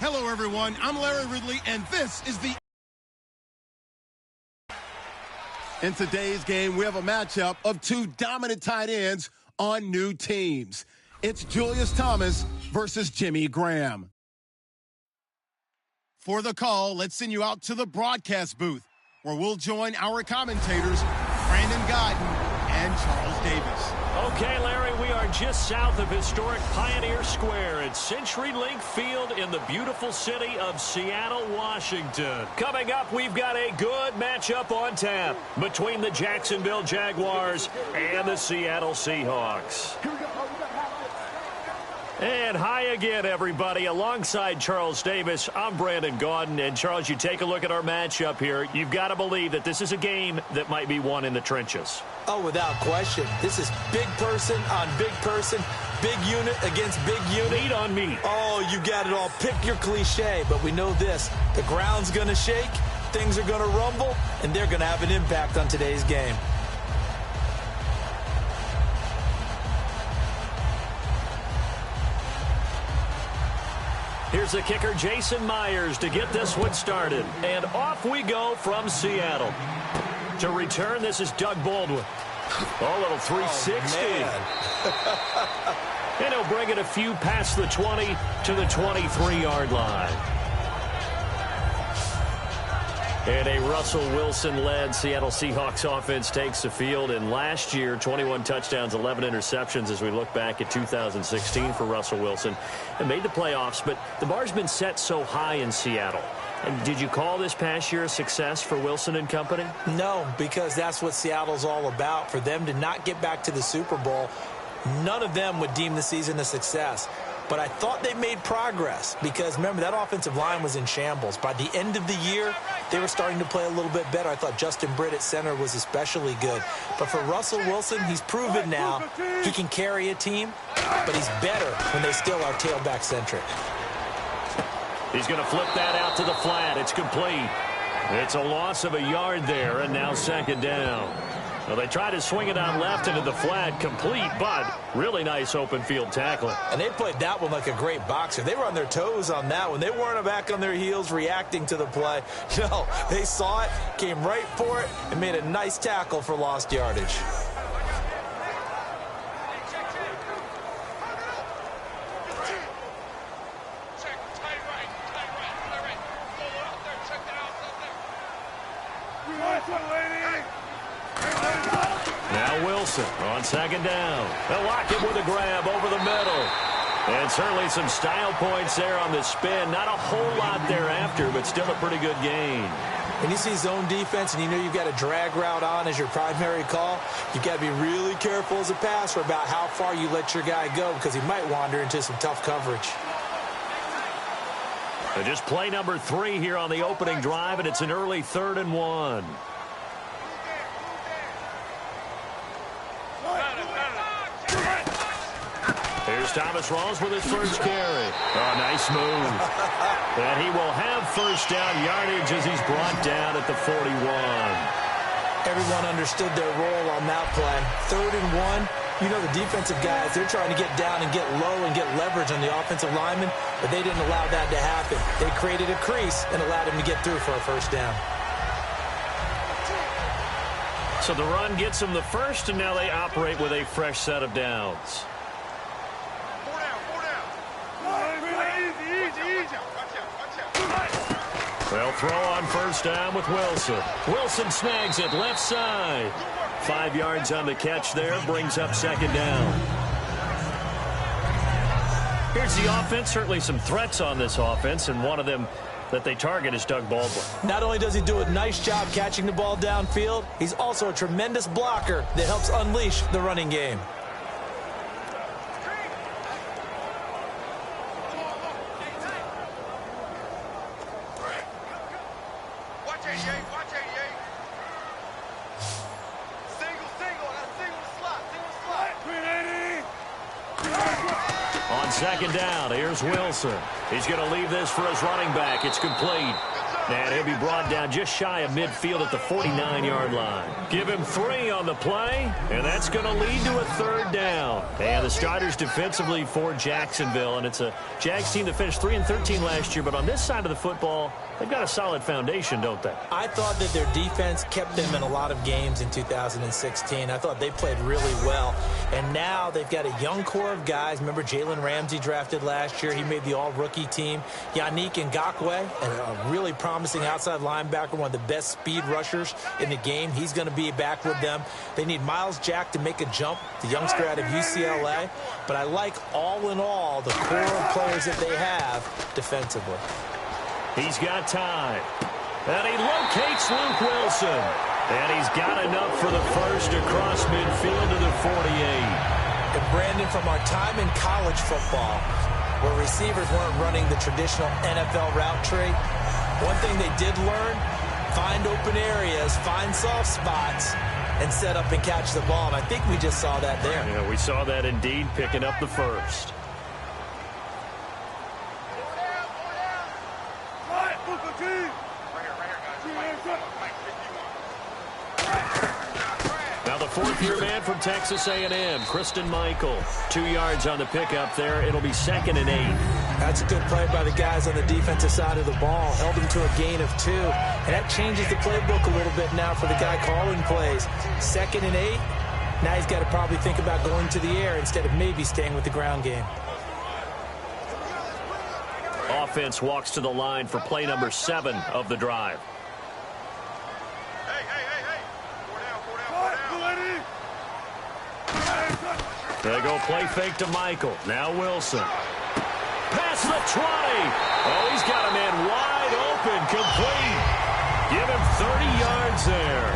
Hello, everyone. I'm Larry Ridley, and this is the... In today's game, we have a matchup of two dominant tight ends on new teams. It's Julius Thomas versus Jimmy Graham. For the call, let's send you out to the broadcast booth, where we'll join our commentators, Brandon Godden and Charles Davis. Okay, Larry, we are just south of historic Pioneer Square at CenturyLink Field in the beautiful city of Seattle, Washington. Coming up, we've got a good matchup on tap between the Jacksonville Jaguars and the Seattle Seahawks. And hi again, everybody. Alongside Charles Davis, I'm Brandon Gaudin. And, Charles, you take a look at our matchup here. You've got to believe that this is a game that might be won in the trenches. Oh, without question. This is big person on big person, big unit against big unit. Meat on meat. Oh, you got it all. Pick your cliche, but we know this. The ground's going to shake, things are going to rumble, and they're going to have an impact on today's game. Here's the kicker, Jason Myers, to get this one started. And off we go from Seattle. To return, this is Doug Baldwin. Oh, little 360. Oh, and he'll bring it a few past the 20 to the 23-yard line. And a Russell Wilson-led Seattle Seahawks offense takes the field. And last year, 21 touchdowns, 11 interceptions as we look back at 2016 for Russell Wilson. And made the playoffs, but the bar's been set so high in Seattle. And did you call this past year a success for Wilson and company? No, because that's what Seattle's all about. For them to not get back to the Super Bowl, none of them would deem the season a success. But I thought they made progress because, remember, that offensive line was in shambles. By the end of the year, they were starting to play a little bit better. I thought Justin Britt at center was especially good. But for Russell Wilson, he's proven now he can carry a team, but he's better when they still are tailback-centric. He's going to flip that out to the flat. It's complete. It's a loss of a yard there, and now second down. Well, they tried to swing it out left into the flat, complete, but really nice open field tackling. And they played that one like a great boxer. They were on their toes on that one. They weren't back on their heels reacting to the play. No, they saw it, came right for it, and made a nice tackle for lost yardage. Now Wilson on second down. They'll lock him with a grab over the middle. And certainly some style points there on the spin. Not a whole lot thereafter, but still a pretty good gain. When you see zone defense and you know you've got a drag route on as your primary call, you've got to be really careful as a passer about how far you let your guy go because he might wander into some tough coverage. So just play number 3 here on the opening drive, and it's an early 3rd and 1. Here's Thomas Rawls with his first carry. Oh, nice move. And he will have first down yardage as he's brought down at the 41. Everyone understood their role on that play. 3rd and 1. You know the defensive guys, they're trying to get down and get low and get leverage on the offensive lineman, but they didn't allow that to happen. They created a crease and allowed him to get through for a first down. So the run gets them the first, and now they operate with a fresh set of downs. They'll throw on first down with Wilson. Wilson snags it left side. 5 yards on the catch there, brings up second down. Here's the offense. Certainly some threats on this offense, and one of them that they target is Doug Baldwin. Not only does he do a nice job catching the ball downfield, he's also a tremendous blocker that helps unleash the running game. On second down, here's Wilson. He's going to leave this for his running back. It's complete. And he'll be brought down just shy of midfield at the 49-yard line. Give him 3 on the play, and that's going to lead to a 3rd down. And the starters defensively for Jacksonville, and it's a Jags team that finished 3-13 last year, but on this side of the football, they've got a solid foundation, don't they? I thought that their defense kept them in a lot of games in 2016. I thought they played really well. And now they've got a young core of guys. Remember Jalen Ramsey drafted last year. He made the all-rookie team. Yannick Ngakoue, a really promising outside linebacker, one of the best speed rushers in the game. He's going to be back with them. They need Miles Jack to make a jump, the youngster out of UCLA. But I like, all in all, the core of players that they have defensively. He's got time. And he locates Luke Wilson. And he's got enough for the first across midfield to the 48. And Brandon, from our time in college football, where receivers weren't running the traditional NFL route tree, one thing they did learn, find open areas, find soft spots, and set up and catch the ball. And I think we just saw that there. Yeah, we saw that indeed, picking up the first. Now the 4th-year man from Texas A&M, Christine Michael. 2 yards on the pickup there. It'll be 2nd and 8. That's a good play by the guys on the defensive side of the ball. Held him to a gain of 2. And that changes the playbook a little bit now for the guy calling plays. 2nd and 8. Now he's got to probably think about going to the air instead of maybe staying with the ground game. Offense walks to the line for play number 7 of the drive. They go play fake to Michael. Now Wilson. Pass the 20. Oh, he's got a man wide open, complete. Give him 30 yards there.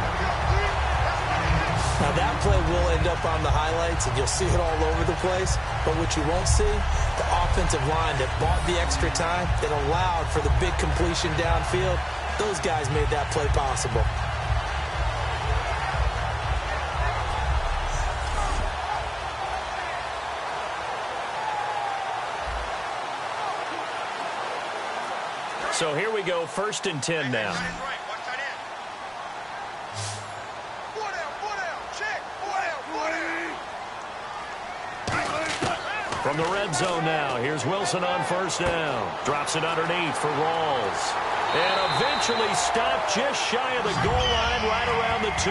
Now that play will end up on the highlights, and you'll see it all over the place. But what you won't see, the offensive line that bought the extra time, that allowed for the big completion downfield, those guys made that play possible. So here we go, 1st and 10 now. From the red zone now, here's Wilson on 1st down. Drops it underneath for Rawls. And eventually stopped just shy of the goal line right around the 2.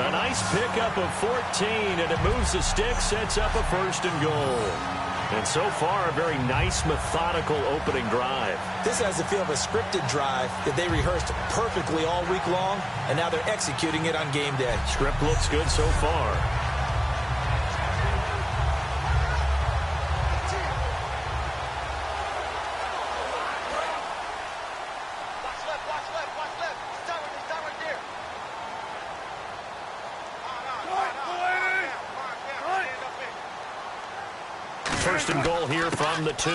A nice pickup of 14, and it moves the stick, sets up a 1st and goal. And so far, a very nice, methodical opening drive. This has the feel of a scripted drive that they rehearsed perfectly all week long, and now they're executing it on game day. Script looks good so far. First and goal here from the 2.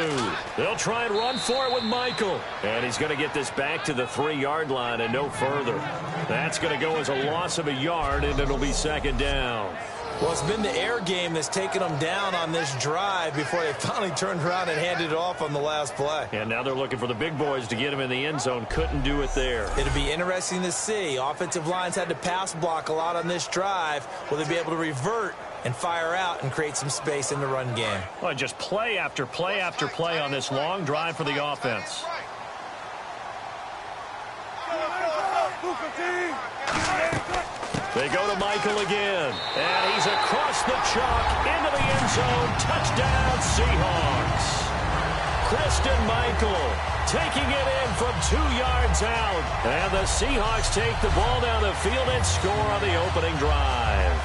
They'll try and run for it with Michael. And he's going to get this back to the 3-yard line and no further. That's going to go as a loss of a yard, and it'll be 2nd down. Well, it's been the air game that's taken them down on this drive before they finally turned around and handed it off on the last play. And now they're looking for the big boys to get him in the end zone. Couldn't do it there. It'll be interesting to see. Offensive lines had to pass block a lot on this drive. Will they be able to revert and fire out and create some space in the run game? Well, just play after play after play on this long drive for the offense. They go to Michael again, and he's across the chalk into the end zone. Touchdown, Seahawks. Christine Michael taking it in from 2 yards out, and the Seahawks take the ball down the field and score on the opening drive.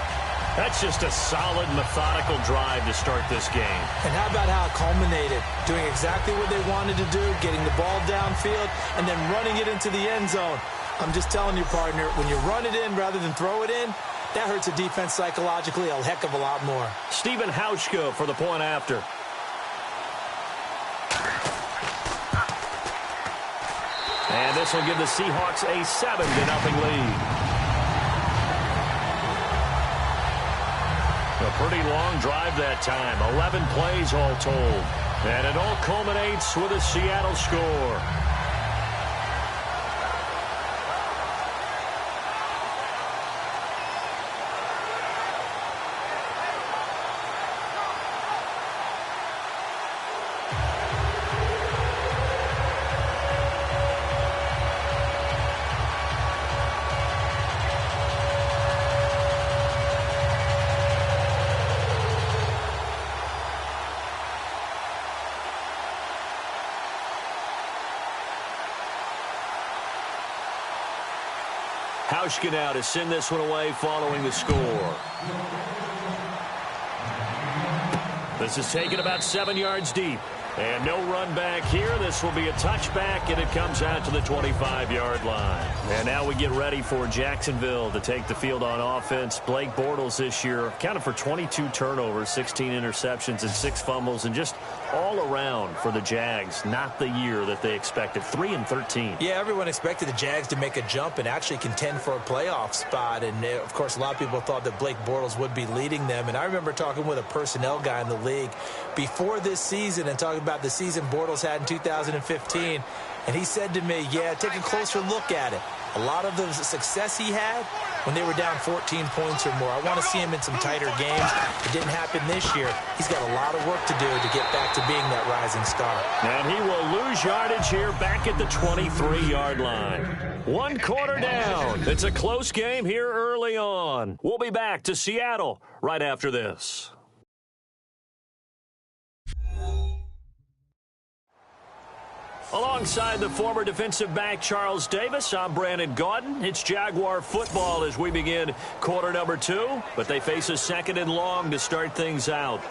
That's just a solid, methodical drive to start this game. And how about how it culminated? Doing exactly what they wanted to do, getting the ball downfield, and then running it into the end zone. I'm just telling you, partner, when you run it in rather than throw it in, that hurts a defense psychologically a heck of a lot more. Stephen Hauschka for the point after. And this will give the Seahawks a 7-0 lead. A pretty long drive that time. 11 plays all told. And it all culminates with a Seattle score. Hauschka now to send this one away following the score. This is taken about 7 yards deep. And no run back here. This will be a touchback, and it comes out to the 25-yard line. And now we get ready for Jacksonville to take the field on offense. Blake Bortles this year accounted for 22 turnovers, 16 interceptions, and 6 fumbles, and just all around for the Jags, not the year that they expected. 3-13. Yeah, everyone expected the Jags to make a jump and actually contend for a playoff spot. And, of course, a lot of people thought that Blake Bortles would be leading them. And I remember talking with a personnel guy in the league before this season and talking about the season Bortles had in 2015, and he said to me, yeah, take a closer look at it. A lot of the success he had when they were down 14 points or more. I want to see him in some tighter games. It didn't happen this year. He's got a lot of work to do to get back to being that rising star. And he will lose yardage here back at the 23-yard line. 1 quarter down. It's a close game here early on. We'll be back to Seattle right after this. Alongside the former defensive back Charles Davis, I'm Brandon Gaudin. It's Jaguar football as we begin quarter number 2, but they face a 2nd and long to start things out.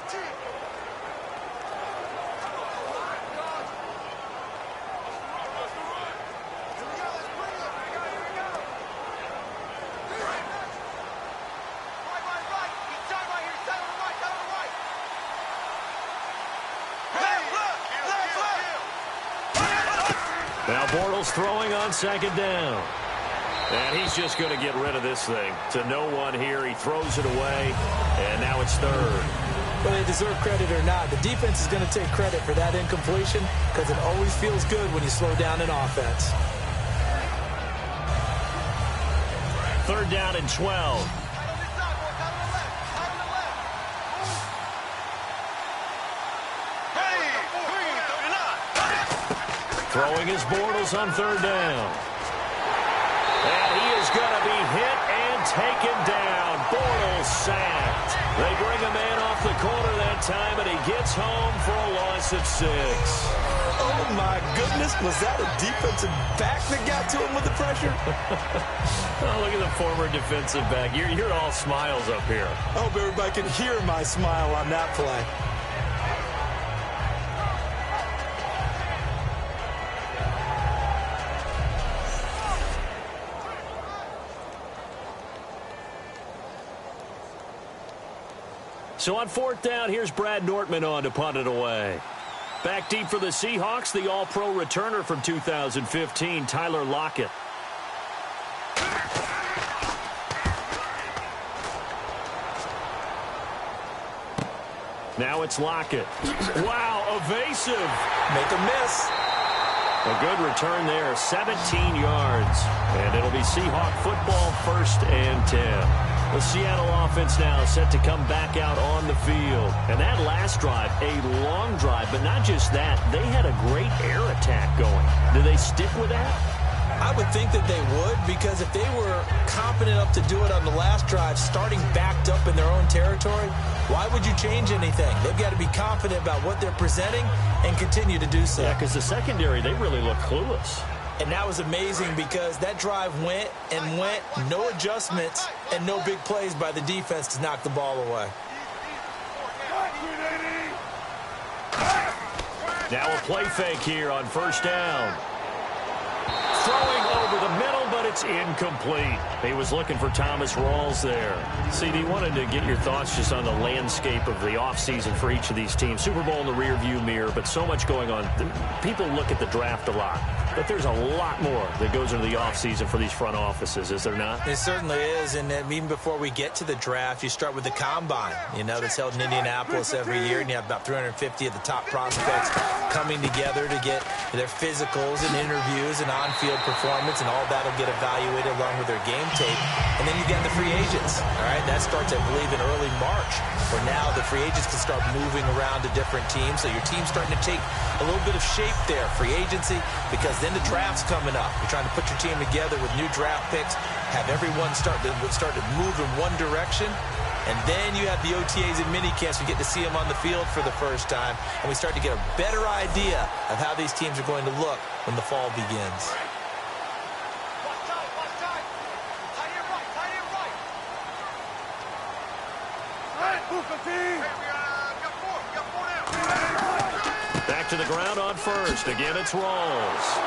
Now Bortles throwing on 2nd down. And he's just going to get rid of this thing. To no one here. He throws it away. And now it's 3rd. Whether they deserve credit or not, the defense is going to take credit for that incompletion because it always feels good when you slow down an offense. 3rd down and 12. Throwing his Bortles on 3rd down. And he is going to be hit and taken down. Bortles sacked. They bring a man off the corner that time, and he gets home for a loss of 6. Oh, my goodness. Was that a defensive back that got to him with the pressure? Oh, look at the former defensive back. You're all smiles up here. I hope everybody can hear my smile on that play. So on 4th down, here's Brad Nortman on to punt it away. Back deep for the Seahawks, the all-pro returner from 2015, Tyler Lockett. Now it's Lockett. Wow, evasive. Make a miss. A good return there, 17 yards. And it'll be Seahawk football, 1st and 10. The Seattle offense now set to come back out on the field. And that last drive, a long drive, but not just that. They had a great air attack going. Do they stick with that? I would think that they would, because if they were confident enough to do it on the last drive, starting backed up in their own territory, why would you change anything? They've got to be confident about what they're presenting and continue to do so. Yeah, because the secondary, they really look clueless. And that was amazing because that drive went and went, no adjustments and no big plays by the defense to knock the ball away. Now a play fake here on 1st down. Throwing over the middle, but it's incomplete. He was looking for Thomas Rawls there. CD, wanted to get your thoughts just on the landscape of the offseason for each of these teams. Super Bowl in the rearview mirror, but so much going on. People look at the draft a lot, but there's a lot more that goes into the offseason for these front offices, is there not? It certainly is, and even before we get to the draft, you start with the Combine, that's held in Indianapolis every year, and you have about 350 of the top prospects coming together to get their physicals and interviews and on-field performance, and all that will get evaluated along with their game tape. And then you got the free agents. All right, that starts, I believe, in early March, where now the free agents can start moving around to different teams. So your team's starting to take a little bit of shape there, free agency, because then the draft's coming up. You're trying to put your team together with new draft picks, have everyone start to move in one direction. And then you have the OTAs and minicamps. We get to see them on the field for the first time. And we start to get a better idea of how these teams are going to look when the fall begins. Back to the ground on first. Again, it's Rawls.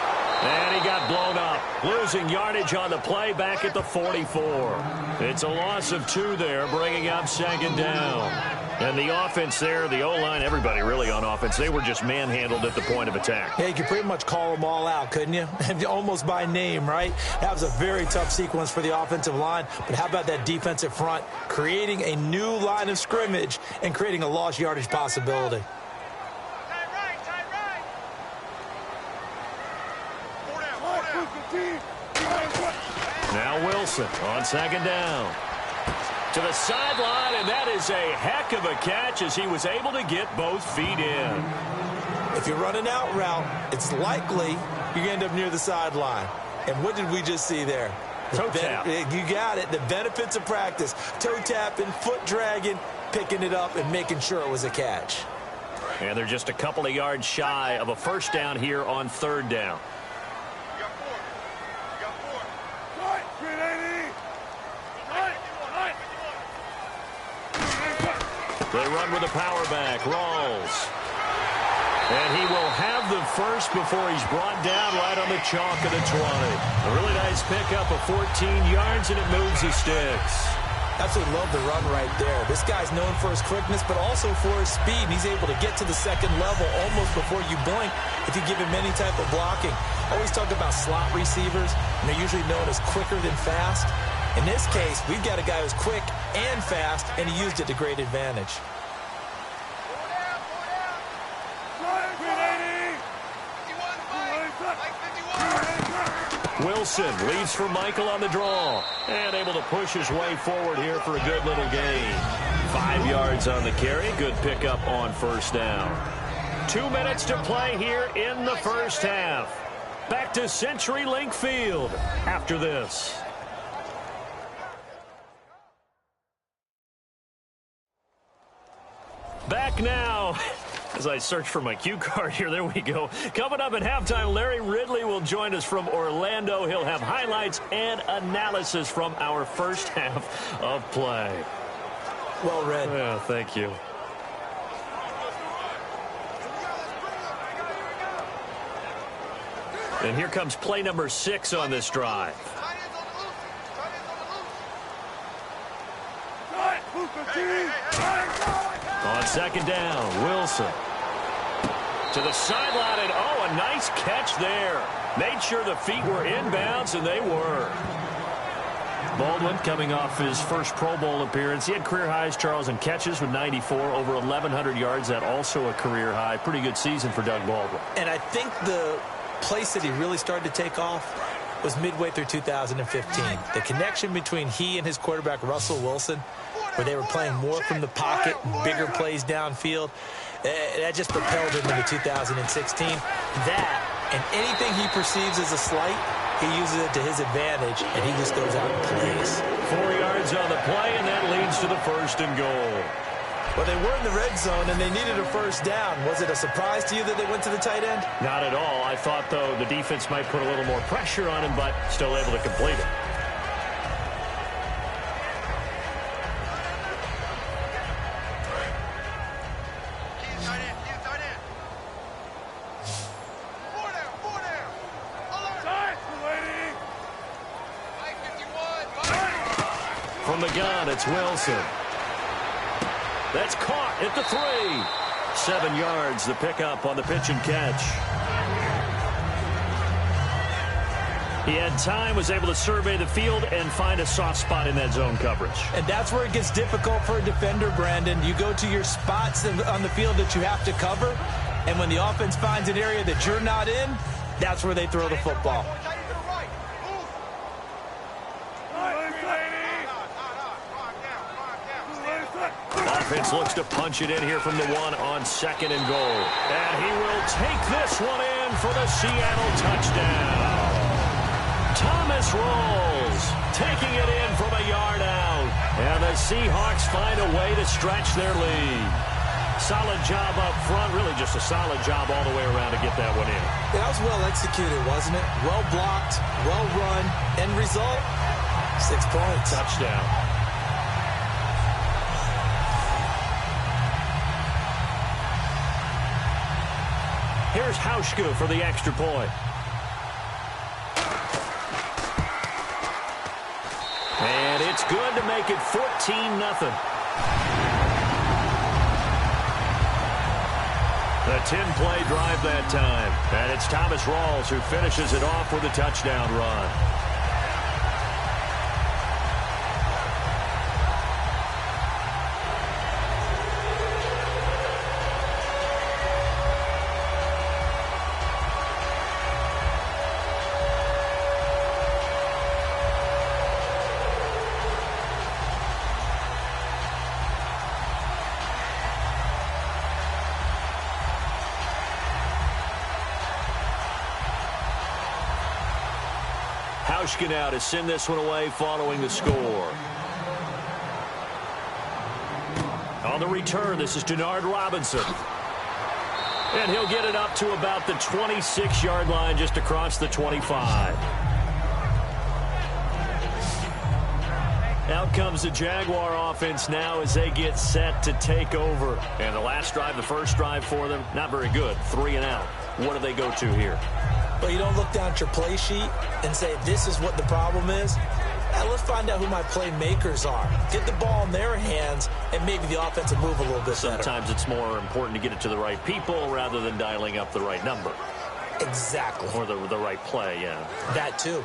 And he got blown up. Losing yardage on the play back at the 44. It's a loss of 2 there, bringing up second down. And the offense there, the O-line, everybody really on offense, they were just manhandled at the point of attack. Yeah, you could pretty much call them all out, couldn't you? Almost by name, right? That was a very tough sequence for the offensive line. But how about that defensive front creating a new line of scrimmage and creating a lost yardage possibility? Now Wilson on second down. To the sideline, and that is a heck of a catch as he was able to get both feet in. If you're running out route, it's likely you're going to end up near the sideline. And what did we just see there? Toe tap. You got it. The benefits of practice. Toe tapping, foot dragging, picking it up, and making sure it was a catch. And they're just a couple of yards shy of a first down here on third down. They run with a power back. Rawls. And he will have the first before he's brought down right on the chalk of the 20. A really nice pickup of 14 yards, and it moves the sticks. Absolutely love the run right there. This guy's known for his quickness, but also for his speed. And he's able to get to the second level almost before you blink if you give him any type of blocking. Always talk about slot receivers, and they're usually known as quicker than fast. In this case, we've got a guy who's quick and fast, and he used it to great advantage. Wilson leads for Michael on the draw and able to push his way forward here for a good little gain. 5 yards on the carry. Good pickup on first down. 2 minutes to play here in the first half. Back to CenturyLink Field after this. Back now. As I search for my cue card here, there we go. Coming up at halftime, Larry Ridley will join us from Orlando. He'll have highlights and analysis from our first half of play. Well read. Yeah, thank you. And here comes play number 6 on this drive. On second down, Wilson. To the sideline, and oh, a nice catch there. Made sure the feet were inbounds, and they were. Baldwin coming off his first Pro Bowl appearance. He had career highs, Charles, in catches with 94, over 1,100 yards. That also a career high. Pretty good season for Doug Baldwin. And I think the place that he really started to take off was midway through 2015. The connection between he and his quarterback, Russell Wilson, where they were playing more from the pocket, bigger plays downfield, that just propelled him into 2016. That, and anything he perceives as a slight, he uses it to his advantage, and he just goes out and plays. 4 yards on the play, and that leads to the first and goal. Well, they were in the red zone, and they needed a first down. Was it a surprise to you that they went to the tight end? Not at all. I thought, though, the defense might put a little more pressure on him, but still able to complete it. From the gun, it's Wilson. That's caught at the 3. 7 yards, the pickup on the pitch and catch. He had time, was able to survey the field and find a soft spot in that zone coverage. And that's where it gets difficult for a defender, Brandon. You go to your spots on the field that you have to cover, and when the offense finds an area that you're not in, that's where they throw the football. Offense looks to punch it in here from the 1 on second and goal. And he will take this one in for the Seattle touchdown. Thomas Rawls taking it in from a yard out. And the Seahawks find a way to stretch their lead. Solid job up front, really just a solid job all the way around to get that one in. That was well executed, wasn't it? Well blocked, well run. End result, 6 points. Touchdown. Here's Hauschka for the extra point. And it's good to make it 14-0. A 10-play drive that time. And it's Thomas Rawls who finishes it off with a touchdown run. Hauschka now to send this one away following the score. On the return, this is Denard Robinson. And he'll get it up to about the 26-yard line, just across the 25. Out comes the Jaguar offense now as they get set to take over. And the last drive, the first drive for them, not very good. 3 and out. What do they go to here? Well, you don't look down at your play sheet and say, this is what the problem is. Now, let's find out who my playmakers are. Get the ball in their hands, and maybe the offense will move a little bit better. Sometimes it's more important to get it to the right people rather than dialing up the right number. Exactly. Or the right play, yeah. That, too.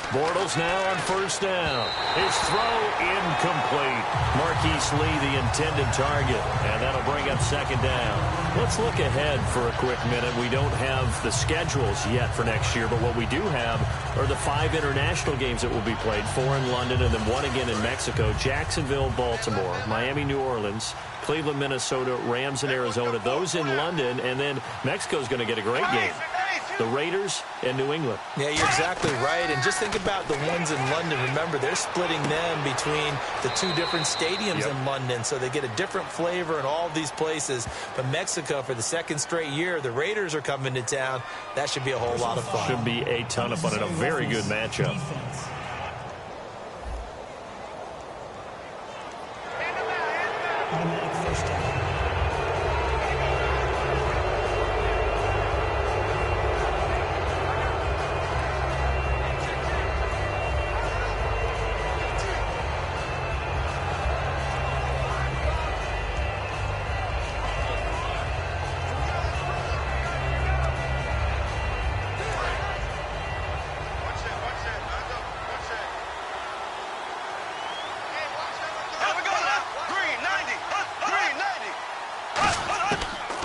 Bortles now on first down. His throw incomplete. Marquise Lee the intended target, and that'll bring up second down. Let's look ahead for a quick minute. We don't have the schedules yet for next year, but what we do have are the 5 international games that will be played, 4 in London and then 1 again in Mexico. Jacksonville, Baltimore, Miami, New Orleans, Cleveland, Minnesota, Rams, and Arizona. Those in London, and then Mexico's going to get a great game. The Raiders and New England. Yeah, you're exactly right. And just think about the ones in London. Remember, they're splitting them between the 2 different stadiums in London, so they get a different flavor in all of these places. But Mexico, for the 2nd straight year, the Raiders are coming to town. That should be a whole lot of fun. Should be a ton of fun and a very good matchup.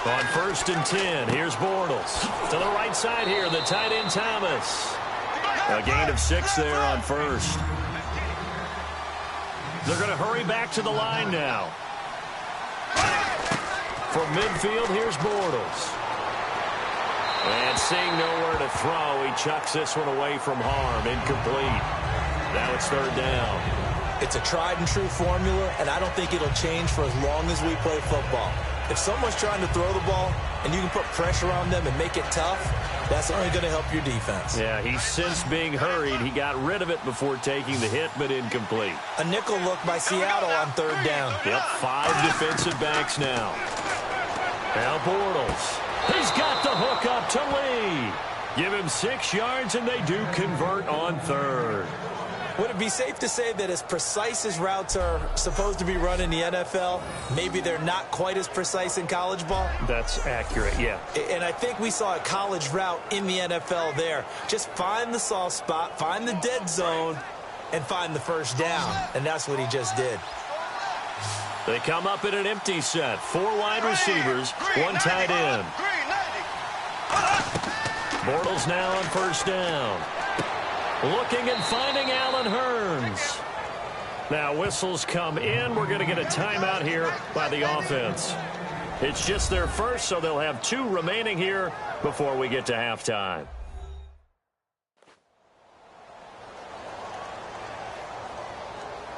On 1st and 10, here's Bortles. To the right side here, the tight end Thomas. A gain of 6 there on first. They're going to hurry back to the line now. From midfield, here's Bortles. And seeing nowhere to throw, he chucks this one away from harm. Incomplete. Now it's 3rd down. It's a tried-and-true formula, and I don't think it'll change for as long as we play football. If someone's trying to throw the ball and you can put pressure on them and make it tough, that's only going to help your defense. Yeah, he's since being hurried. He got rid of it before taking the hit, but incomplete. A nickel look by Seattle on 3rd down. Yep, 5 defensive backs now. Now Bortles. He's got the hook up to Lee. Give him 6 yards, and they do convert on 3rd. Would it be safe to say that as precise as routes are supposed to be run in the NFL, maybe they're not quite as precise in college ball? That's accurate, yeah. And I think we saw a college route in the NFL there. Just find the soft spot, find the dead zone, and find the first down. And that's what he just did. They come up in an empty set. 4 wide receivers, 1 tight end. Bortles now on first down. Looking and finding Allen Hurns. Now whistles come in. We're going to get a timeout here by the offense. It's just their first, so they'll have 2 remaining here before we get to halftime.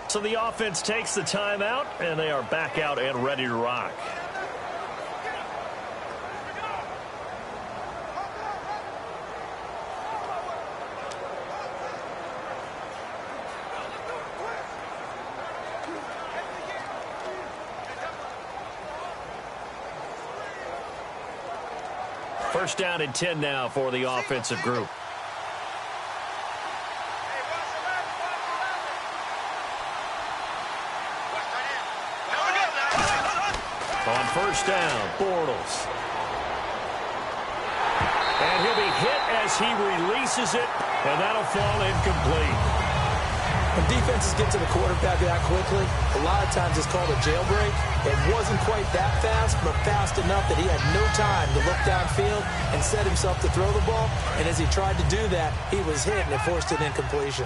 So the offense takes the timeout, and they are back out and ready to rock. first down and 10 now for the offensive group. On first down, Bortles. And he'll be hit as he releases it, and that'll fall incomplete. When defenses get to the quarterback that quickly, a lot of times it's called a jailbreak. It wasn't quite that fast, but fast enough that he had no time to look downfield and set himself to throw the ball. And as he tried to do that, he was hit, and it forced an incompletion.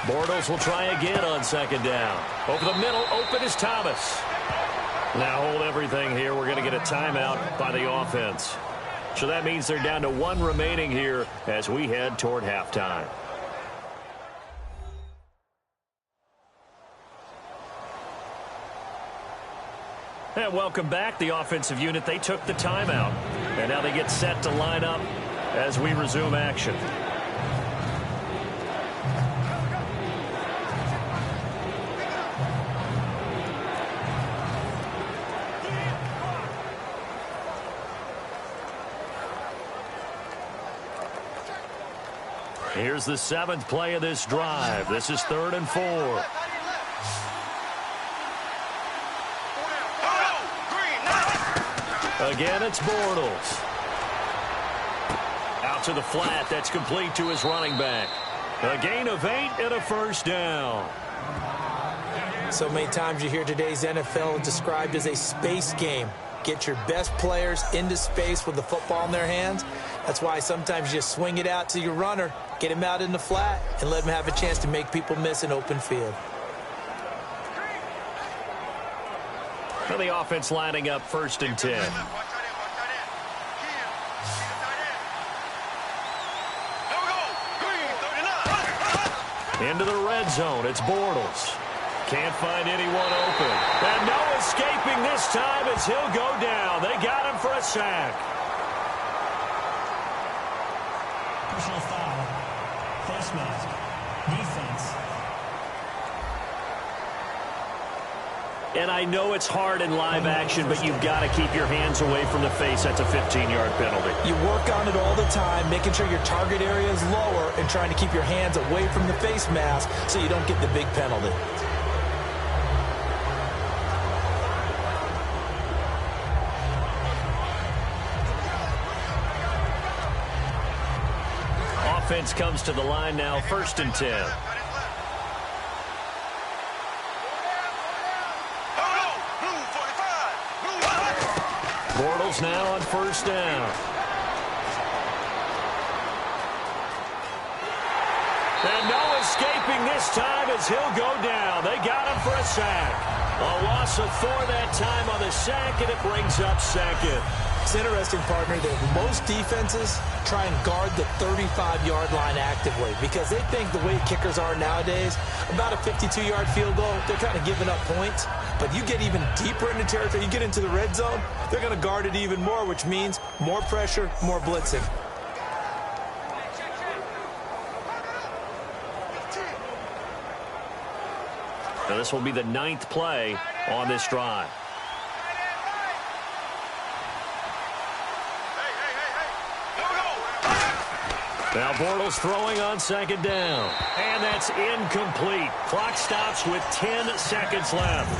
Bortles will try again on second down. Over the middle, open is Thomas. Now hold everything here. We're going to get a timeout by the offense. So that means they're down to one remaining here as we head toward halftime. And welcome back. The offensive unit, they took the timeout. And now they get set to line up as we resume action. Here's the seventh play of this drive. This is 3rd and 4. Again, it's Bortles. Out to the flat. That's complete to his running back. A gain of 8 and a first down. So many times you hear today's NFL described as a space game. Get your best players into space with the football in their hands. That's why sometimes you just swing it out to your runner, get him out in the flat, and let him have a chance to make people miss an open field. Now the offense lining up 1st and 10. Into the red zone. It's Bortles. Can't find anyone open. And no escaping this time as he'll go down. They got him for a sack. Personal foul. Face mask. Defense. And I know it's hard in live action, but you've got to keep your hands away from the face. That's a 15-yard penalty. You work on it all the time, making sure your target area is lower and trying to keep your hands away from the face mask so you don't get the big penalty. Offense comes to the line now, 1st and 10. Bortles now on 1st down. And no escaping this time as he'll go down. They got him for a sack. A loss of 4 that time on the sack, and it brings up 2nd. It's interesting, partner, that most defenses try and guard the 35-yard line actively because they think the way kickers are nowadays, about a 52-yard field goal, they're kind of giving up points. But you get even deeper into territory, you get into the red zone, they're going to guard it even more, which means more pressure, more blitzing. Now this will be the 9th play on this drive. Now Bortles throwing on 2nd down. And that's incomplete. Clock stops with 10 seconds left.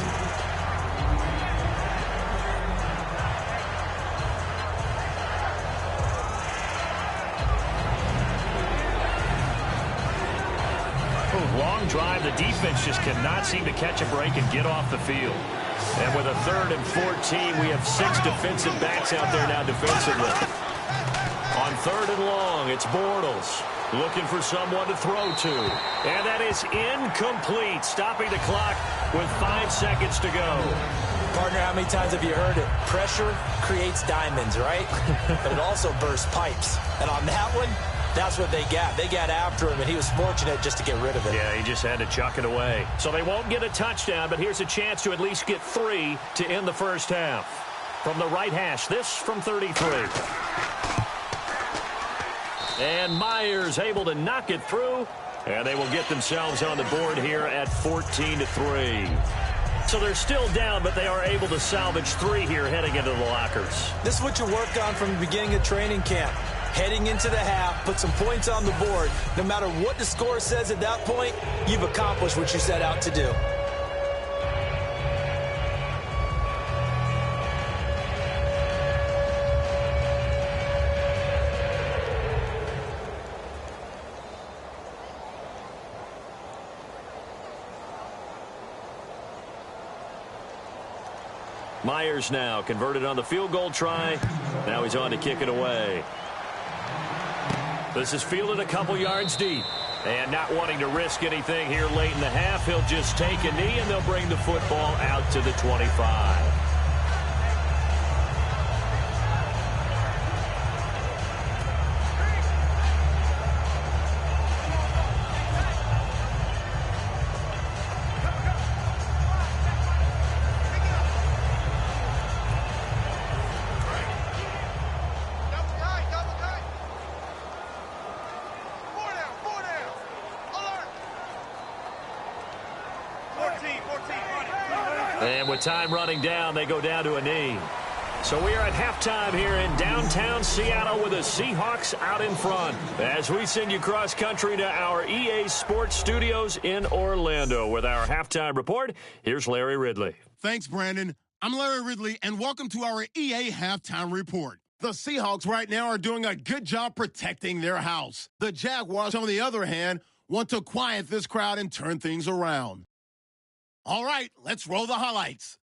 Long drive. The defense just cannot seem to catch a break and get off the field. And with a 3rd and 14, we have 6 defensive backs out there now defensively. On 3rd and long, it's Bortles looking for someone to throw to. And that is incomplete, stopping the clock with 5 seconds to go. Partner, how many times have you heard it? Pressure creates diamonds, right? But it also bursts pipes. And on that one, that's what they got. They got after him, and he was fortunate just to get rid of it. Yeah, he just had to chuck it away. So they won't get a touchdown, but here's a chance to at least get 3 to end the first half. From the right hash, this from 33. And Myers able to knock it through And they will get themselves on the board here at 14-3. So they're still down, but they are able to salvage 3 here heading into the lockers. This is what you work on from the beginning of training camp. Heading into the half, put some points on the board. No matter what the score says at that point, you've accomplished what you set out to do. Myers now converted on the field goal try. Now he's on to kick it away. This is fielded a couple yards deep. And not wanting to risk anything here late in the half, he'll just take a knee and they'll bring the football out to the 25. And with time running down, they go down to a knee. So we are at halftime here in downtown Seattle with the Seahawks out in front. As we send you cross-country to our EA Sports Studios in Orlando with our halftime report, here's Larry Ridley. Thanks, Brandon. I'm Larry Ridley, and welcome to our EA Halftime Report. The Seahawks right now are doing a good job protecting their house. The Jaguars, on the other hand, want to quiet this crowd and turn things around. All right, let's roll the highlights.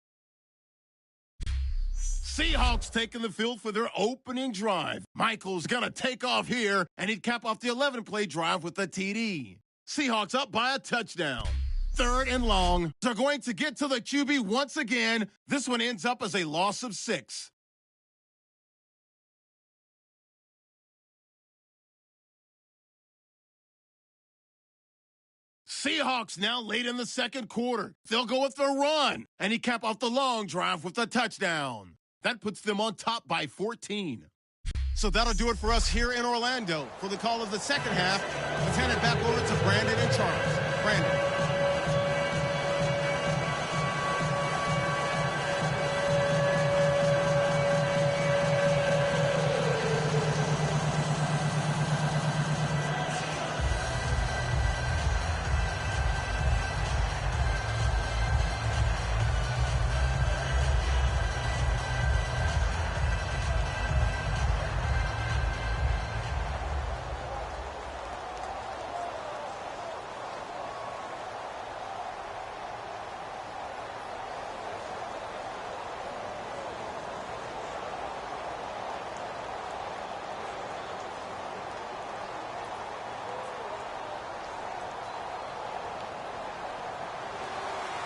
Seahawks taking the field for their opening drive. Michael's going to take off here, and he'd cap off the 11-play drive with a TD. Seahawks up by a touchdown. 3rd and long. They're going to get to the QB once again. This one ends up as a loss of 6. Seahawks now late in the second quarter. They'll go with the run, and he cap off the long drive with a touchdown. That puts them on top by 14. So that'll do it for us here in Orlando. For the call of the second half, let's hand it back over to Brandon and Charles. Brandon.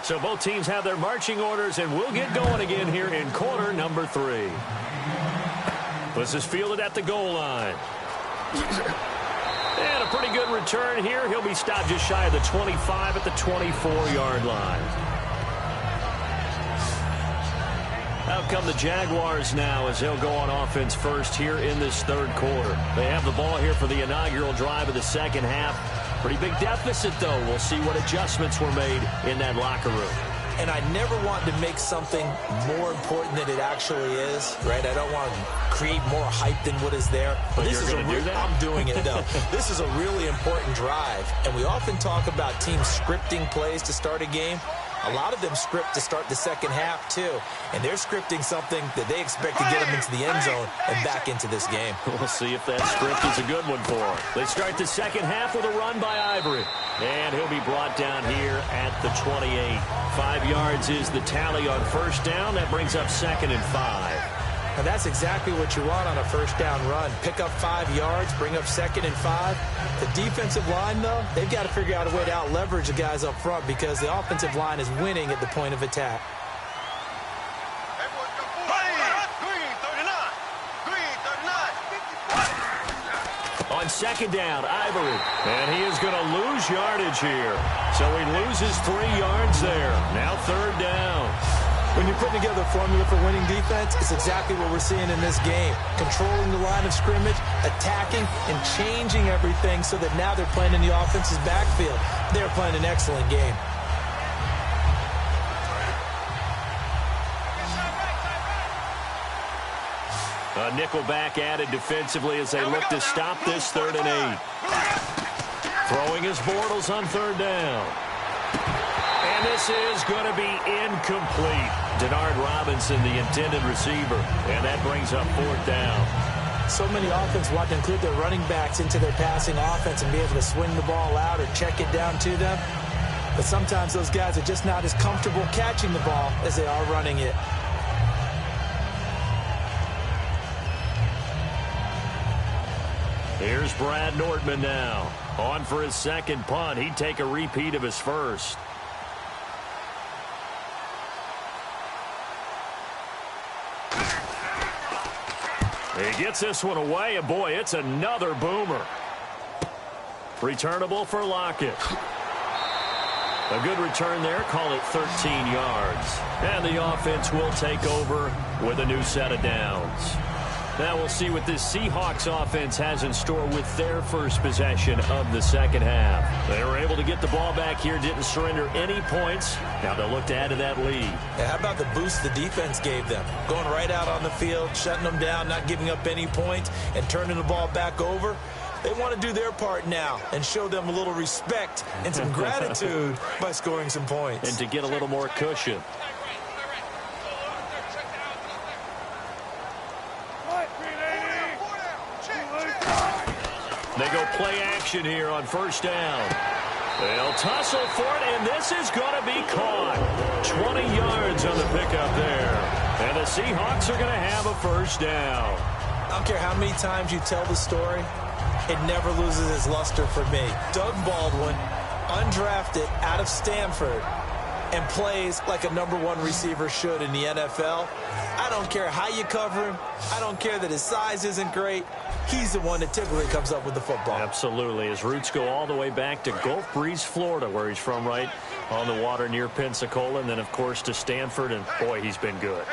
So both teams have their marching orders, and we'll get going again here in quarter number 3. This is fielded at the goal line. And a pretty good return here. He'll be stopped just shy of the 25 at the 24-yard line. Out come the Jaguars now as they'll go on offense first here in this third quarter. They have the ball here for the inaugural drive of the second half. Pretty big deficit, though. We'll see what adjustments were made in that locker room. And I never want to make something more important than it actually is, right? I don't want to create more hype than what is there. But this is I'm doing it, though. This is a really important drive. And we often talk about teams scripting plays to start a game. A lot of them script to start the second half, too. And they're scripting something that they expect to get them into the end zone and back into this game. We'll see if that script is a good one for them. They start the second half with a run by Ivory. And he'll be brought down here at the 28. 5 yards is the tally on first down. That brings up 2nd and 5. Now that's exactly what you want on a first down run. Pick up 5 yards, bring up 2nd and 5. The defensive line, though, they've got to figure out a way to out-leverage the guys up front because the offensive line is winning at the point of attack. On second down, Ivory. And he is going to lose yardage here. So he loses 3 yards there. Now 3rd down. When you're putting together a formula for winning defense, it's exactly what we're seeing in this game. Controlling the line of scrimmage, attacking, and changing everything so that now they're playing in the offense's backfield. They're playing an excellent game. A nickelback added defensively as they look to stop this 3rd and 8. Throwing his Bortles on 3rd down. And this is going to be incomplete. Denard Robinson, the intended receiver. And that brings up 4th down. So many offenses want to include their running backs into their passing offense and be able to swing the ball out or check it down to them. But sometimes those guys are just not as comfortable catching the ball as they are running it. Here's Brad Nortman now. On for his 2nd punt. He'd take a repeat of his 1st. He gets this one away, and boy, it's another boomer. Returnable for Lockett. A good return there, call it 13 yards. And the offense will take over with a new set of downs. Now we'll see what this Seahawks offense has in store with their first possession of the 2nd half. They were able to get the ball back here, didn't surrender any points. Now they'll look to add to that lead. Yeah, how about the boost the defense gave them? Going right out on the field, shutting them down, not giving up any points, and turning the ball back over. They want to do their part now and show them a little respect and some gratitude by scoring some points. And to get a little more cushion. They go play action here on 1st down. They'll tussle for it, and this is going to be caught. 20 yards on the pickup there. And the Seahawks are going to have a 1st down. I don't care how many times you tell the story, it never loses its luster for me. Doug Baldwin, undrafted out of Stanford, and plays like a #1 receiver should in the NFL. I don't care how you cover him. I don't care that his size isn't great. He's the one that typically comes up with the football. Absolutely. His roots go all the way back to Gulf Breeze, Florida, where he's from, right on the water near Pensacola, and then, of course, to Stanford, and, boy, he's been good.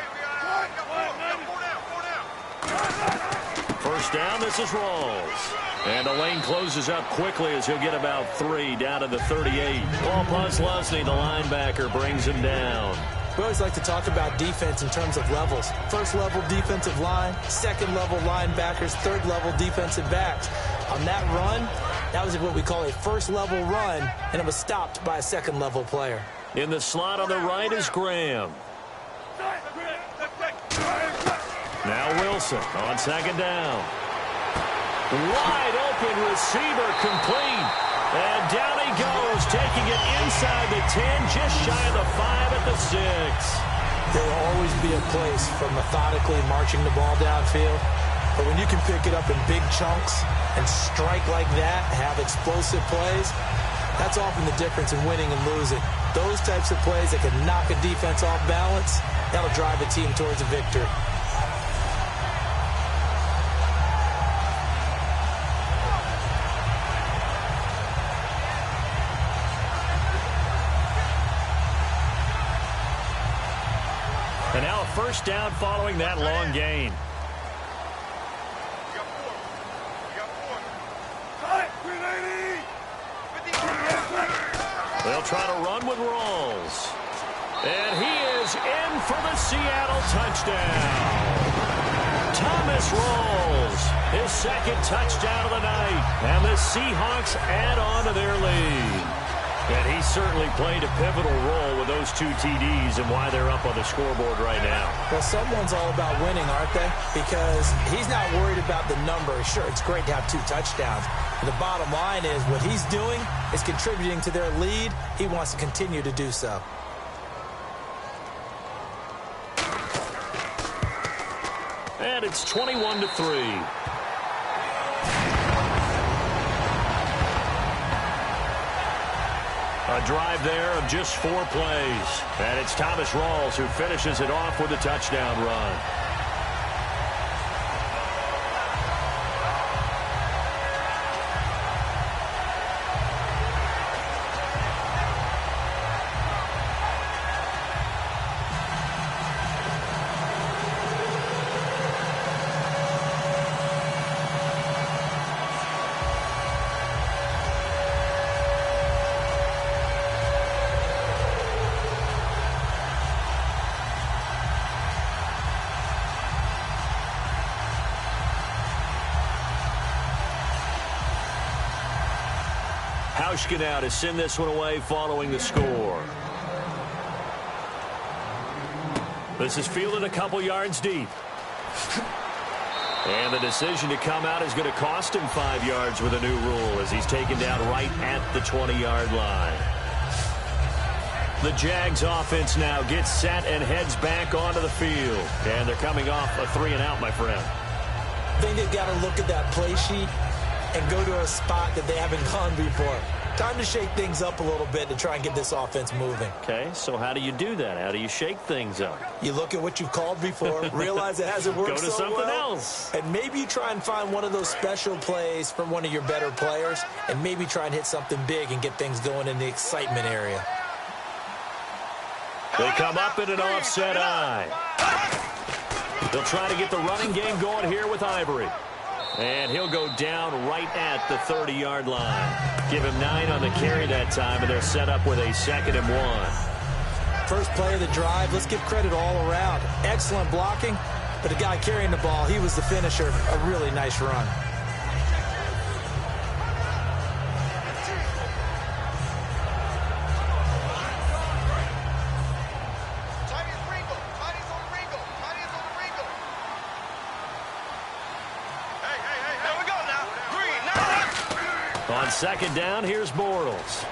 1st down, this is Rawls. And the lane closes up quickly as he'll get about 3 down to the 38. Paul Posluszny, the linebacker, brings him down. We always like to talk about defense in terms of levels. 1st level defensive line, 2nd level linebackers, 3rd level defensive backs. On that run, that was what we call a 1st level run, and it was stopped by a 2nd level player. In the slot on the right is Graham. Now Wilson on 2nd down. Wide open receiver complete. And down he goes, taking it inside the 10, just shy of the 5 at the 6. There will always be a place for methodically marching the ball downfield. But when you can pick it up in big chunks and strike like that, have explosive plays, that's often the difference in winning and losing. Those types of plays that can knock a defense off balance, that'll drive a team towards a victory. And now a 1st down following that long gain. They'll try to run with Rawls. And he is in for the Seattle touchdown. Thomas Rawls, his 2nd touchdown of the night. And the Seahawks add on to their lead. And he certainly played a pivotal role with those 2 TDs and why they're up on the scoreboard right now. Well, someone's all about winning, aren't they? Because he's not worried about the number. Sure, it's great to have 2 touchdowns. But the bottom line is what he's doing is contributing to their lead. He wants to continue to do so. And it's 21-3. A drive there of just 4 plays. And it's Thomas Rawls who finishes it off with a touchdown run. Hauschka now to send this one away following the score. This is fielded a couple yards deep. And the decision to come out is going to cost him 5 yards with a new rule as he's taken down right at the 20-yard line. The Jags offense now gets set and heads back onto the field. And they're coming off a 3-and-out, my friend. I think they've got to look at that play sheet and go to a spot that they haven't gone before. Time to shake things up a little bit to try and get this offense moving. Okay, so how do you do that? How do you shake things up? You look at what you've called before, realize it hasn't worked so well. Go to something else. And maybe you try and find one of those special plays from one of your better players, and maybe try and hit something big and get things going in the excitement area. They come up in an offset eye. They'll try to get the running game going here with Ivory. And he'll go down right at the 30-yard line. Give him 9 on the carry that time, and they're set up with a 2nd and 1. First play of the drive, let's give credit all around. Excellent blocking, but the guy carrying the ball, he was the finisher. A really nice run. On 2nd down, here's Bortles.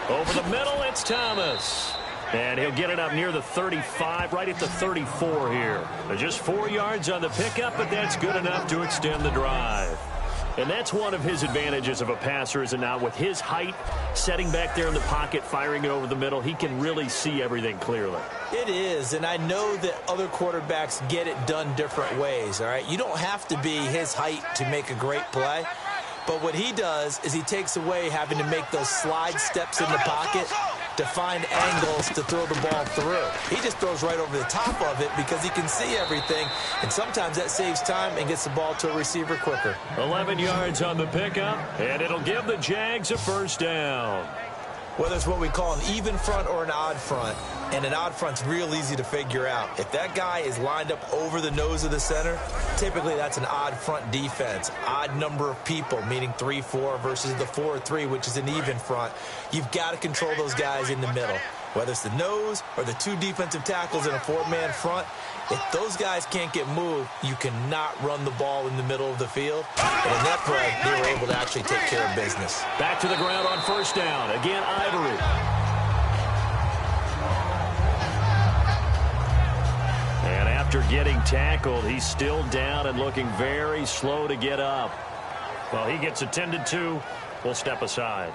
Over the middle, it's Thomas. And he'll get it up near the 35, right at the 34 here. Just 4 yards on the pickup, but that's good enough to extend the drive. And that's one of his advantages of a passer, is it not? With his height, setting back there in the pocket, firing it over the middle, he can really see everything clearly. It is, and I know that other quarterbacks get it done different ways, all right? You don't have to be his height to make a great play. But what he does is he takes away having to make those slide steps in the pocket to find angles to throw the ball through. He just throws right over the top of it because he can see everything, and sometimes that saves time and gets the ball to a receiver quicker. 11 yards on the pickup, and it'll give the Jags a 1st down. Whether it's what we call an even front or an odd front, and an odd front's real easy to figure out. If that guy is lined up over the nose of the center, typically that's an odd front defense. Odd number of people, meaning 3-4 versus the 4-3, which is an even front. You've got to control those guys in the middle. Whether it's the nose or the 2 defensive tackles in a 4-man front, if those guys can't get moved, you cannot run the ball in the middle of the field. And in that play, they were able to actually take care of business. Back to the ground on 1st down. Again, Ivory. And after getting tackled, he's still down and looking very slow to get up. Well, he gets attended to. We'll step aside.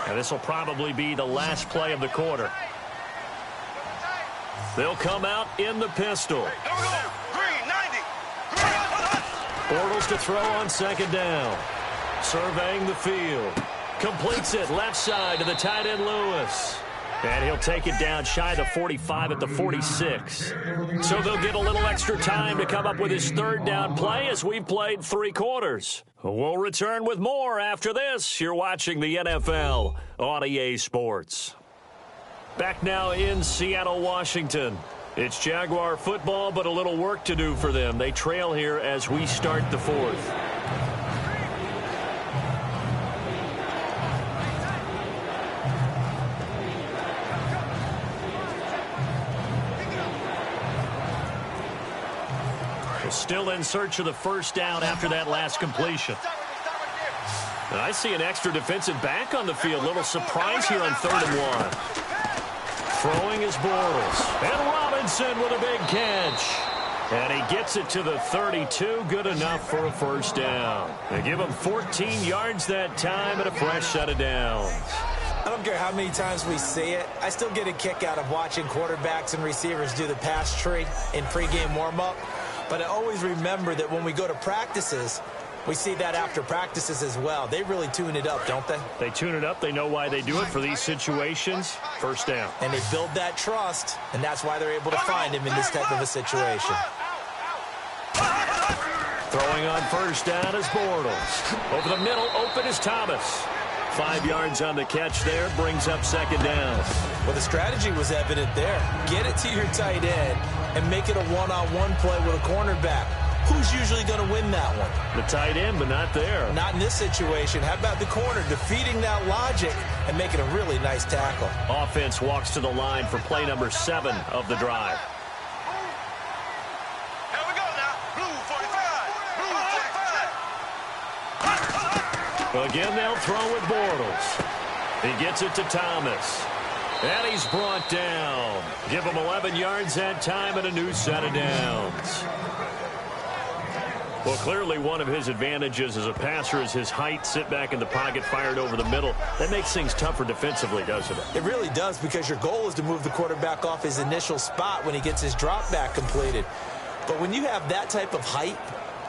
And this will probably be the last play of the quarter. They'll come out in the pistol. Bortles to throw on 2nd down. Surveying the field. Completes it left side to the tight end Lewis. And he'll take it down shy of the 45 at the 46. So they'll get a little extra time to come up with his 3rd down play as we've played 3 quarters. We'll return with more after this. You're watching the NFL on EA Sports. Back now in Seattle, Washington. It's Jaguar football, but a little work to do for them. They trail here as we start the 4th. Still in search of the 1st down after that last completion. And I see an extra defensive back on the field. Little surprise here on 3rd and 1. Throwing is Bortles. And Robinson with a big catch. And he gets it to the 32. Good enough for a 1st down. They give him 14 yards that time and a fresh set of downs. I don't care how many times we see it. I still get a kick out of watching quarterbacks and receivers do the pass tree in pregame warm-up. But I always remember that when we go to practices, we see that after practices as well. They really tune it up, don't they? They tune it up. They know why they do it for these situations. First down. And they build that trust, and that's why they're able to find him in this type of a situation. Throwing on first down is Bortles. Over the middle, open is Thomas. 5 yards on the catch there, brings up second down. Well, the strategy was evident there. Get it to your tight end and make it a one-on-one play with a cornerback. Who's usually going to win that one? The tight end, but not there. Not in this situation. How about the corner defeating that logic and making a really nice tackle? Offense walks to the line for play number 7 of the drive. Here we go now. Blue 45. Blue 45. Again, they'll throw with Bortles. He gets it to Thomas. And he's brought down. Give him 11 yards that time and a new set of downs. Well, clearly one of his advantages as a passer is his height. Sit back in the pocket, fired over the middle. That makes things tougher defensively, doesn't it? It really does, because your goal is to move the quarterback off his initial spot when he gets his drop back completed. But when you have that type of height,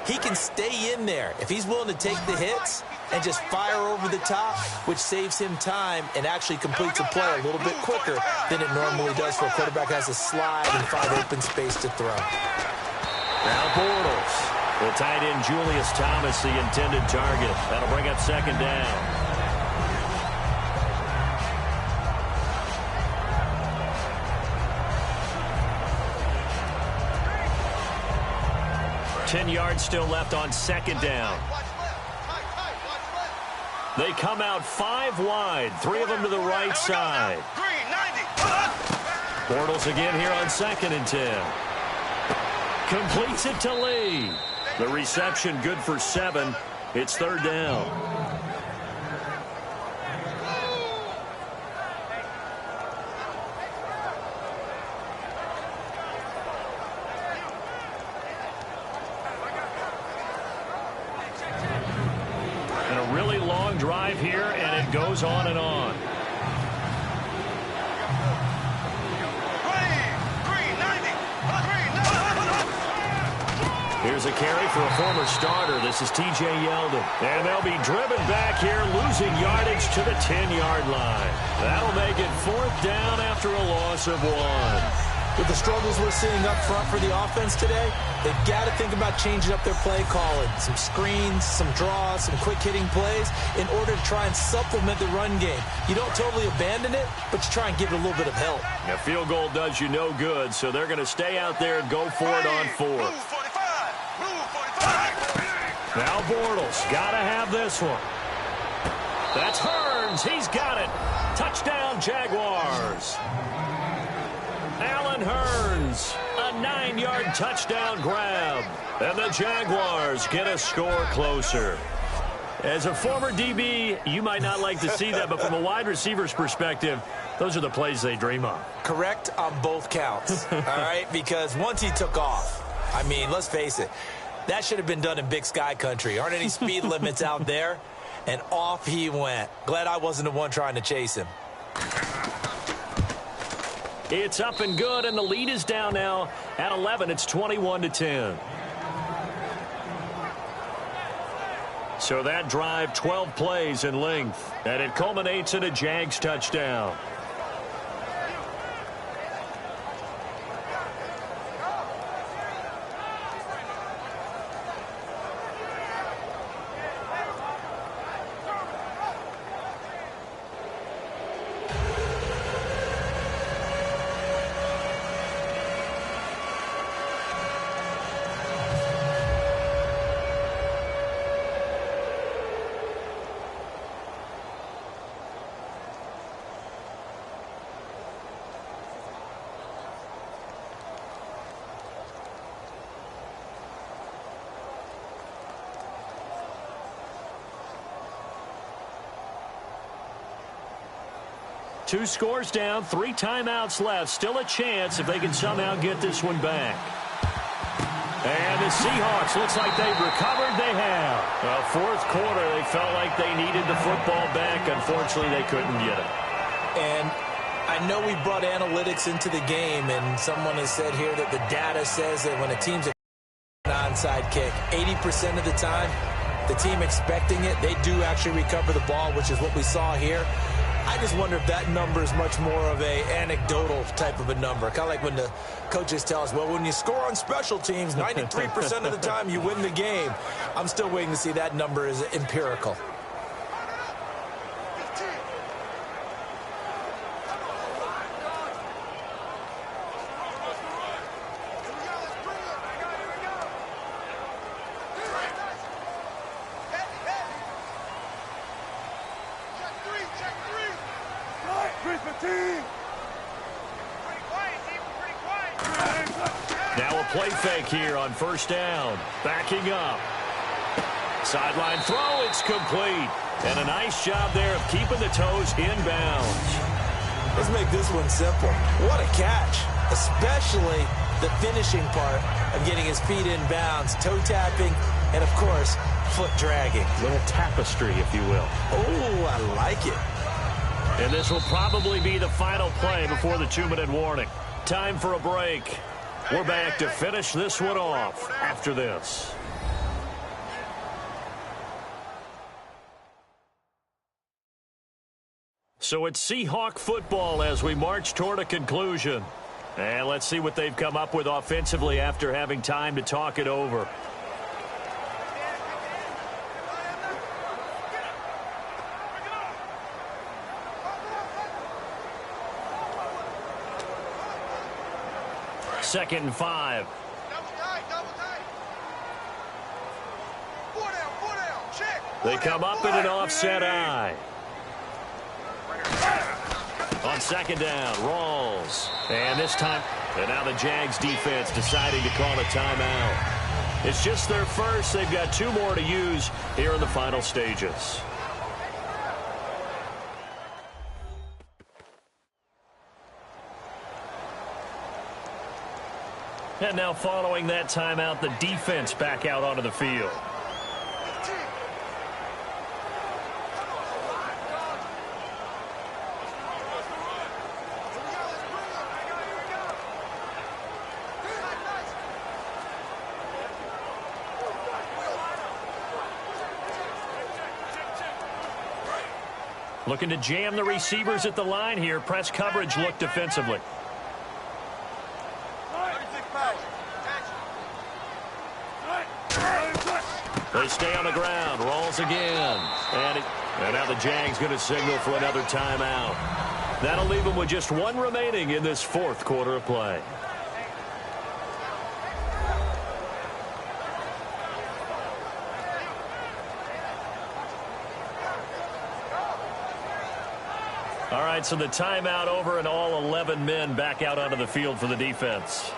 he can stay in there if he's willing to take the hits and just fire over the top, which saves him time and actually completes a play a little bit quicker than it normally does for a quarterback who has a slide and 5 open space to throw. Now Bortles. The tight end Julius Thomas, the intended target. That'll bring up second down. Ten yards still left on second down. They come out 5 wide, 3 of them to the right side. Bortles again here on 2nd and 10. Completes it to Lee. The reception good for 7. It's 3rd down. And a really long drive here, and it goes on and on. Here's a carry for a former starter. This is T.J. Yeldon. And they'll be driven back here, losing yardage to the 10-yard line. That'll make it 4th down after a loss of 1. With the struggles we're seeing up front for the offense today, they've got to think about changing up their play calling. Some screens, some draws, some quick-hitting plays in order to try and supplement the run game. You don't totally abandon it, but you try and give it a little bit of help. A field goal does you no good, so they're going to stay out there and go for it on 4th. Now Bortles, got to have this one. That's Hearns. He's got it. Touchdown, Jaguars. Allen Hearns, a 9-yard touchdown grab. And the Jaguars get a score closer. As a former DB, you might not like to see that, but from a wide receiver's perspective, those are the plays they dream of. Correct on both counts, all right? Because once he took off, I mean, let's face it, that should have been done in Big Sky country. Aren't any speed limits out there? And off he went. Glad I wasn't the one trying to chase him. It's up and good, and the lead is down now at 11. It's 21-10. So that drive, 12 plays in length, and it culminates in a Jags touchdown. Two scores down, 3 timeouts left. Still a chance if they can somehow get this one back. And the Seahawks, looks like they've recovered. They have. Well, 4th quarter, they felt like they needed the football back. Unfortunately, they couldn't get it. And I know we brought analytics into the game, and someone has said here that the data says that when a team's an onside kick, 80% of the time, the team expecting it, they do actually recover the ball, which is what we saw here. I just wonder if that number is much more of a anecdotal type of a number. Kind of like when the coaches tell us, well, when you score on special teams, 93% of the time you win the game. I'm still waiting to see that number is empirical. Now a play fake here on first down. Backing up. Sideline throw, it's complete. And a nice job there of keeping the toes inbounds. Let's make this one simple. What a catch, especially the finishing part of getting his feet in bounds, toe tapping, and, of course, foot dragging. Little tapestry, if you will. Oh, I like it. And this will probably be the final play before the 2-minute warning. Time for a break. We're back to finish this one off after this. So it's Seahawk football as we march toward a conclusion. And let's see what they've come up with offensively after having time to talk it over. Second and 5. They come up in an offset eye. On second down, Rawls. And this time, and now the Jags defense deciding to call a timeout. It's just their first. They've got 2 more to use here in the final stages. And now following that timeout, the defense back out onto the field. Looking to jam the receivers at the line here. Press coverage look defensively. They stay on the ground. Rolls again. And now the Jags going to signal for another timeout. That'll leave them with just 1 remaining in this 4th quarter of play. All right, so the timeout over and all 11 men back out onto the field for the defense.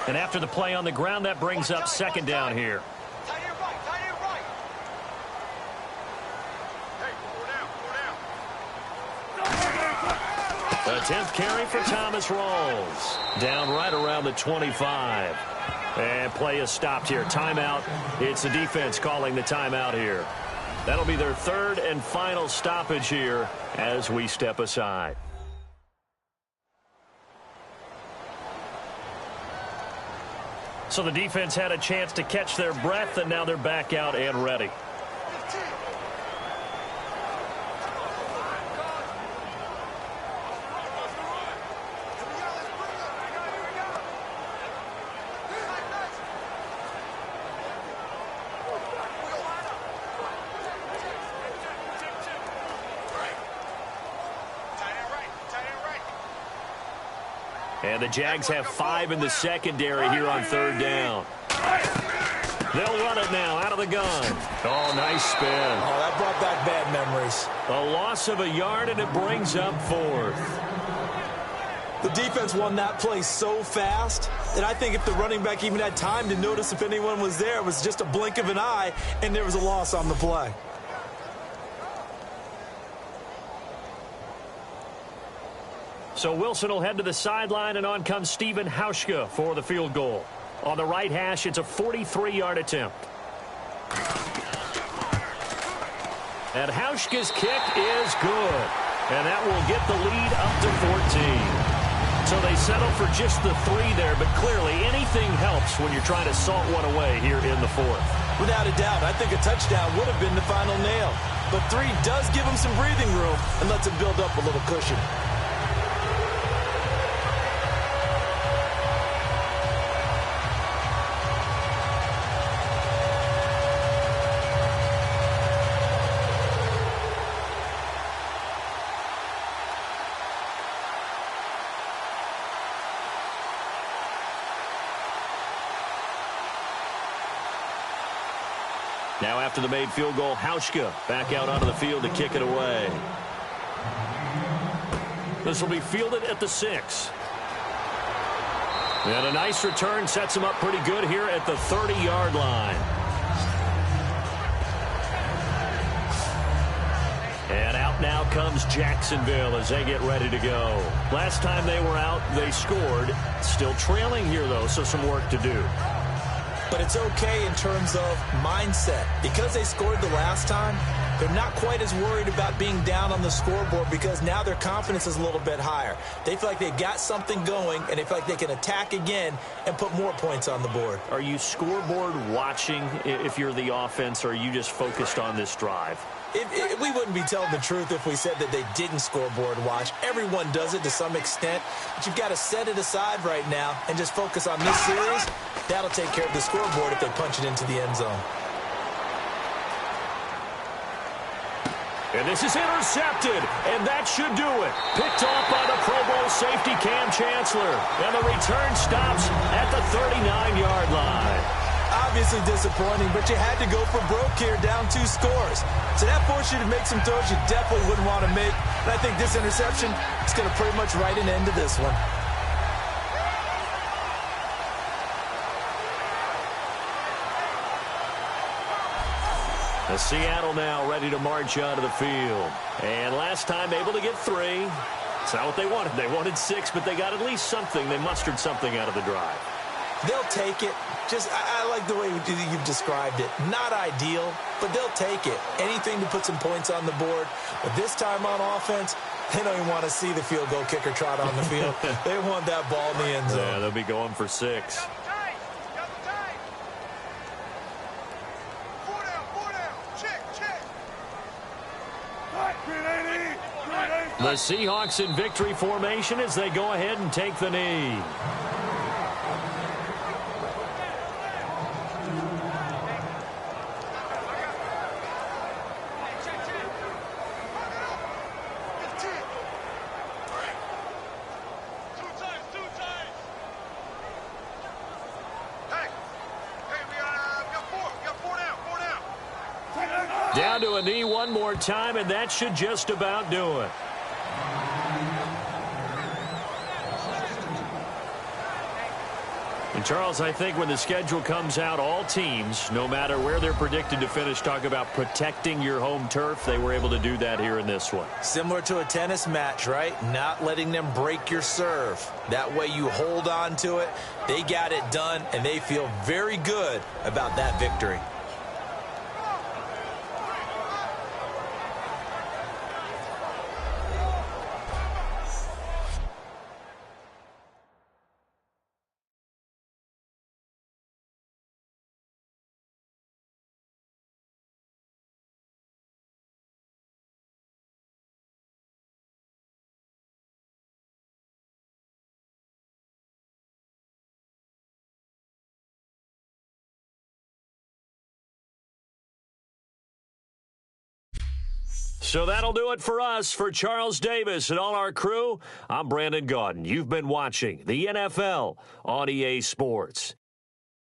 And after the play on the ground, that brings up second down here. The 10th carry for Thomas Rawls. Down right around the 25. And play is stopped here. Timeout. It's the defense calling the timeout here. That'll be their 3rd and final stoppage here as we step aside. So the defense had a chance to catch their breath, and now they're back out and ready. And the Jags have 5 in the secondary here on 3rd down. They'll run it now out of the gun. Oh, nice spin. Oh, that brought back bad memories. A loss of a yard, and it brings up 4th. The defense won that play so fast that I think if the running back even had time to notice if anyone was there, it was just a blink of an eye, and there was a loss on the play. So Wilson will head to the sideline, and on comes Stephen Hauschka for the field goal. On the right hash, it's a 43-yard attempt. And Hauschka's kick is good. And that will get the lead up to 14. So they settle for just the 3 there, but clearly anything helps when you're trying to salt one away here in the 4th. Without a doubt, I think a touchdown would have been the final nail. But 3 does give him some breathing room and lets him build up a little cushion. Now after the made field goal, Hauschka back out onto the field to kick it away. This will be fielded at the 6. And a nice return sets him up pretty good here at the 30-yard line. And out now comes Jacksonville as they get ready to go. Last time they were out, they scored. Still trailing here, though, so some work to do. But it's okay in terms of mindset. Because they scored the last time, they're not quite as worried about being down on the scoreboard because now their confidence is a little bit higher. They feel like they've got something going, and they feel like they can attack again and put more points on the board. Are you scoreboard watching if you're the offense, or are you just focused on this drive? We wouldn't be telling the truth if we said that they didn't scoreboard watch. Everyone does it to some extent, but you've got to set it aside right now and just focus on this series. That'll take care of the scoreboard if they punch it into the end zone. And this is intercepted, and that should do it. Picked off by the Pro Bowl safety Cam Chancellor, and the return stops at the 39-yard line. Obviously disappointing, but you had to go for broke here, down 2 scores. So that forced you to make some throws you definitely wouldn't want to make. And I think this interception is going to pretty much write an end to this one. Seattle now ready to march onto the field. And last time able to get 3. It's not what they wanted. They wanted 6, but they got at least something. They mustered something out of the drive. They'll take it. I like the way you've described it. Not ideal, but they'll take it. Anything to put some points on the board. But this time on offense, they don't even want to see the field goal kicker trot on the field. They want that ball in the end zone. Yeah, they'll be going for 6. The Seahawks in victory formation as they go ahead and take the knee. Down to a knee one more time, and that should just about do it. And Charles, I think when the schedule comes out, all teams, no matter where they're predicted to finish, talk about protecting your home turf. They were able to do that here in this one. Similar to a tennis match, right? Not letting them break your serve. That way you hold on to it. They got it done, and they feel very good about that victory. So that'll do it for us. For Charles Davis and all our crew, I'm Brandon Gaudin. You've been watching the NFL on EA Sports.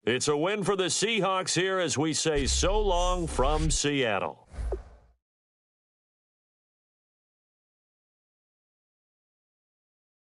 It's a win for the Seahawks here as we say so long from Seattle.